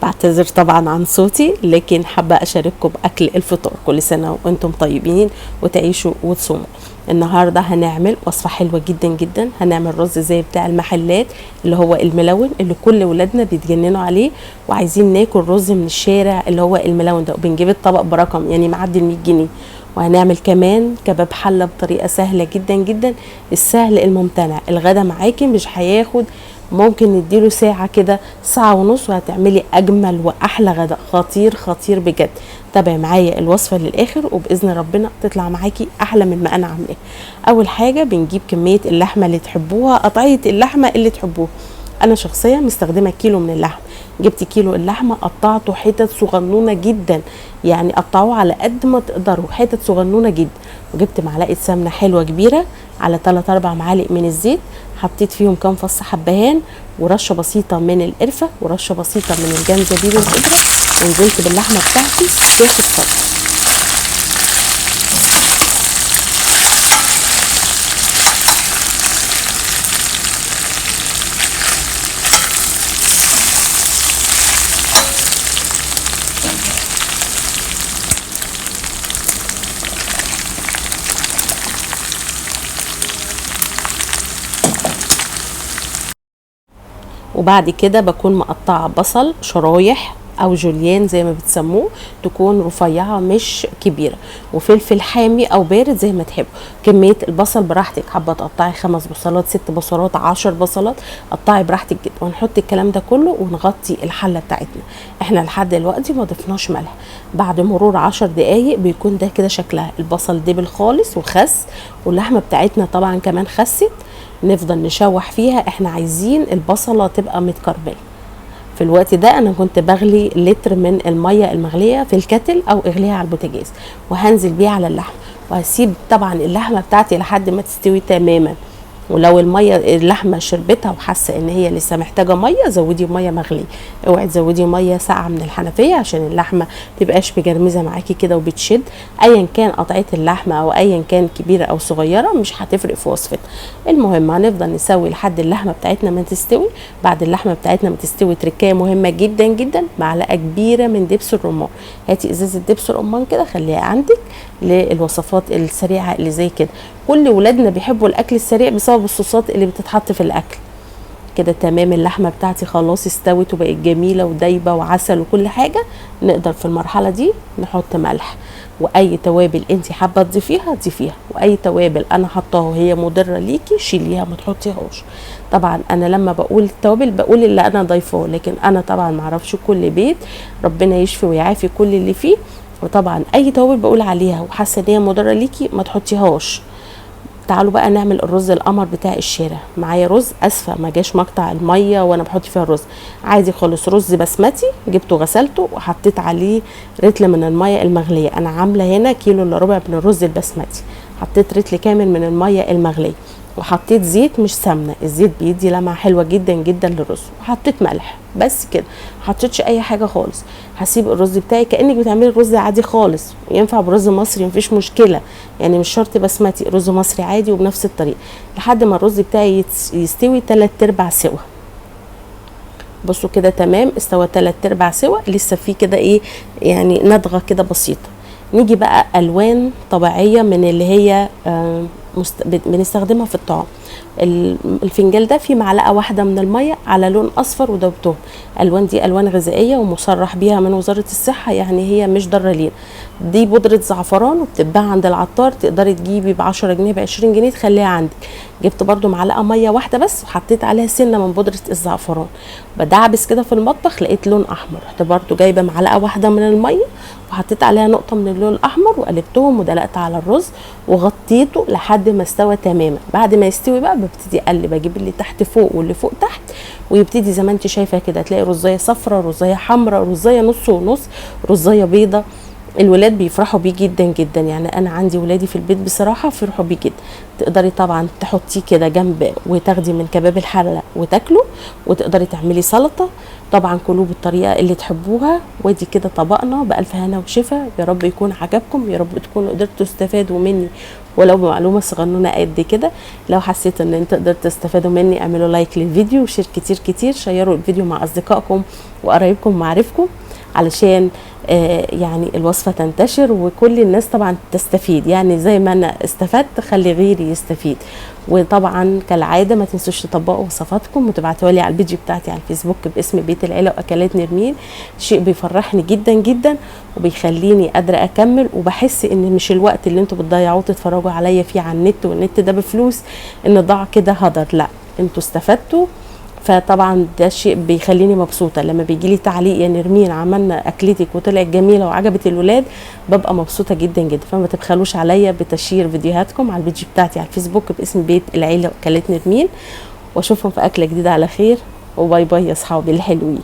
بعتذر طبعا عن صوتي، لكن حابة أشارككم بأكل الفطار. كل سنة وأنتم طيبين وتعيشوا وتصوموا. النهاردة هنعمل وصفة حلوة جدا جدا. هنعمل رز زي بتاع المحلات اللي هو الملون اللي كل ولادنا بيتجننوا عليه، وعايزين ناكل رز من الشارع اللي هو الملون ده، وبنجيب الطبق برقم يعني معدي 100 جنيه. وهنعمل كمان كباب حلة بطريقة سهلة جدا جدا، السهل الممتنع. الغدا معاكي مش هياخد، ممكن نديله ساعة كده، ساعة ونص، وهتعملي أجمل وأحلى غدا. خطير خطير بجد. تابعي معايا الوصفة للآخر وبإذن ربنا تطلع معاكي أحلى من ما أنا عاملاه. أول حاجة بنجيب كمية اللحمة اللي تحبوها، قطعية اللحمة اللي تحبوها. أنا شخصيا مستخدمة كيلو من اللحم. جبت كيلو اللحمة قطعته حتت صغنونة جدا، يعني قطعوه على قد ما تقدروا، حتت صغنونة جدا. وجبت معلقة سمنة حلوة كبيرة على 3-4 معالق من الزيت، حطيت فيهم كام فص حبهان ورشه بسيطه من القرفه ورشه بسيطه من الجنزبيل الخضره، ونزلت باللحمه بتاعتي تاخد صدمه. وبعد كده بكون مقطعه بصل شرايح او جوليان زي ما بتسموه، تكون رفيعه مش كبيره، وفلفل حامي او بارد زي ما تحبوا. كميه البصل براحتك، حابه تقطعي 5 بصلات 6 بصلات 10 بصلات، قطعي براحتك جدا. ونحط الكلام ده كله ونغطي الحله بتاعتنا. احنا لحد دلوقتي ما ضفناش ملح. بعد مرور 10 دقايق بيكون ده كده شكلها، البصل دبل خالص وخس، واللحمه بتاعتنا طبعا كمان خست. نفضل نشوح فيها. احنا عايزين البصله تبقى متكرمله. في الوقت ده انا كنت بغلي لتر من الميه المغليه في الكتل او اغليها على البوتاجاز، وهنزل بيها على اللحم، وهسيب طبعا اللحمه بتاعتي لحد ما تستوي تماما. ولو الميه اللحمه شربتها وحاسه ان هي لسه محتاجه ميه، زودي ميه مغليه. اوعي تزودي ميه ساقعه من الحنفيه عشان اللحمه تبقاش مجرمزه معاكي كده وبتشد. ايا كان قطعيه اللحمه او ايا كان كبيره او صغيره مش هتفرق في وصفتها. المهم هنفضل نسوي لحد اللحمه بتاعتنا ما تستوي. بعد اللحمه بتاعتنا ما تستوي، تركايه مهمه جدا جدا، معلقه كبيره من دبس الرمان. هاتي ازازه دبس الرمان كده خليها عندك للوصفات السريعه اللي زي كده. كل ولادنا بيحبوا الاكل السريع بسبب الصوصات اللي بتتحط في الاكل. كده تمام. اللحمه بتاعتي خلاص استوت وبقت جميله ودايبه وعسل وكل حاجه. نقدر في المرحله دي نحط ملح، واي توابل انت حابه تضيفيها ضيفيها، واي توابل انا حطاها وهي مضره ليكي شيليها ما تحطيهاش. طبعا انا لما بقول التوابل بقول اللي انا ضايفاه، لكن انا طبعا ما اعرفش كل بيت، ربنا يشفي ويعافي كل اللي فيه. وطبعا اي توابل بقول عليها وحاسه ان هي مضره ليكي ما تحطيهاش. تعالوا بقى نعمل الرز القمر بتاع الشارع. معايا رز، اسفه ما جاش مقطع الميه وانا بحط فيها الرز، عادي خالص، رز بسمتي جبته غسلته وحطيت عليه رتل من الميه المغليه. انا عامله هنا 1.25 كيلو من الرز البسمتي، حطيت رتل كامل من الميه المغليه، وحطيت زيت مش سمنه. الزيت بيدي لمعه حلوه جدا جدا للرز، وحطيت ملح بس كده، ما حطيتش اي حاجه خالص. هسيب الرز بتاعي كانك بتعملي الرز عادي خالص، ينفع برز مصري مفيش مشكله، يعني مش شرط بسمتي، رز مصري عادي وبنفس الطريقه، لحد ما الرز بتاعي يستوي 3/4 سوا. بصوا كده تمام، استوى 3/4 سوا، لسه فيه كده ايه يعني ندغه كده بسيطه. نيجي بقى الوان طبيعيه من اللي هي بنستخدمها في الطعام. الفنجان ده فيه معلقه واحده من الميه على لون اصفر ودوبتهم. الوان دي الوان غذائيه ومصرح بيها من وزاره الصحه، يعني هي مش ضاره لينا. دي بودره زعفران وبتتباع عند العطار، تقدري تجيبي ب10 جنيه ب20 جنيه تخليها عندك. جبت برده معلقه ميه واحده بس وحطيت عليها سنه من بودره الزعفران، بدعبس كده في المطبخ لقيت لون احمر، رحت برده جايبه معلقه واحده من الميه وحطيت عليها نقطه من اللون الاحمر وقلبتهم ودلقت على الرز وغطيته لحد ما استوى تماما. بعد ما يستوي بقى ببتدي اقلب، اجيب اللي تحت فوق واللي فوق تحت، ويبتدي زي ما انت شايفه كده تلاقي رزايه صفرة، رزايه حمراء، رزايه نص ونص، رزايه بيضه. الولاد بيفرحوا بيه جدا جدا. يعني انا عندي ولادي في البيت بصراحه فرحوا بيه جدا. تقدري طبعا تحطيه كده جنب وتاخدي من كباب الحله وتاكله، وتقدري تعملي سلطه. طبعا كلوه بالطريقه اللي تحبوها. وادي كده طبقنا بالف هنا وشفا. يا رب يكون عجبكم، يا رب تكونوا قدرتوا تستفادوا مني ولو بمعلومه صغنونه قد كده. لو حسيتوا ان انتوا قدرتوا تستفادوا مني اعملوا لايك للفيديو وشير كتير كتير. شيروا الفيديو مع اصدقائكم وقرايبكم ومعارفكم علشان يعني الوصفة تنتشر وكل الناس طبعا تستفيد. يعني زي ما انا استفدت خلي غيري يستفيد. وطبعا كالعادة ما تنسوش تطبقوا وصفاتكم وتبعتوها لي على البيج بتاعتي على الفيسبوك باسم بيت العيلة واكلات نرمين. شيء بيفرحني جدا جدا وبيخليني قادرة اكمل، وبحس ان مش الوقت اللي انتوا بتضيعوه تتفرجوا عليا فيه على النت، والنت ده بفلوس، ان ضاع كده هدر. لا، انتوا استفدتوا. فطبعا ده شيء بيخليني مبسوطه. لما بيجي لي تعليق يا نرمين عملنا اكلتك وطلعت جميله وعجبت الولاد، ببقى مبسوطه جدا جدا. فما تبخلوش عليا بتشير فيديوهاتكم على البيج بتاعتي على الفيسبوك باسم بيت العيله واكلات نرمين. واشوفكم في اكله جديده على خير، وباي باي يا اصحابي الحلوين.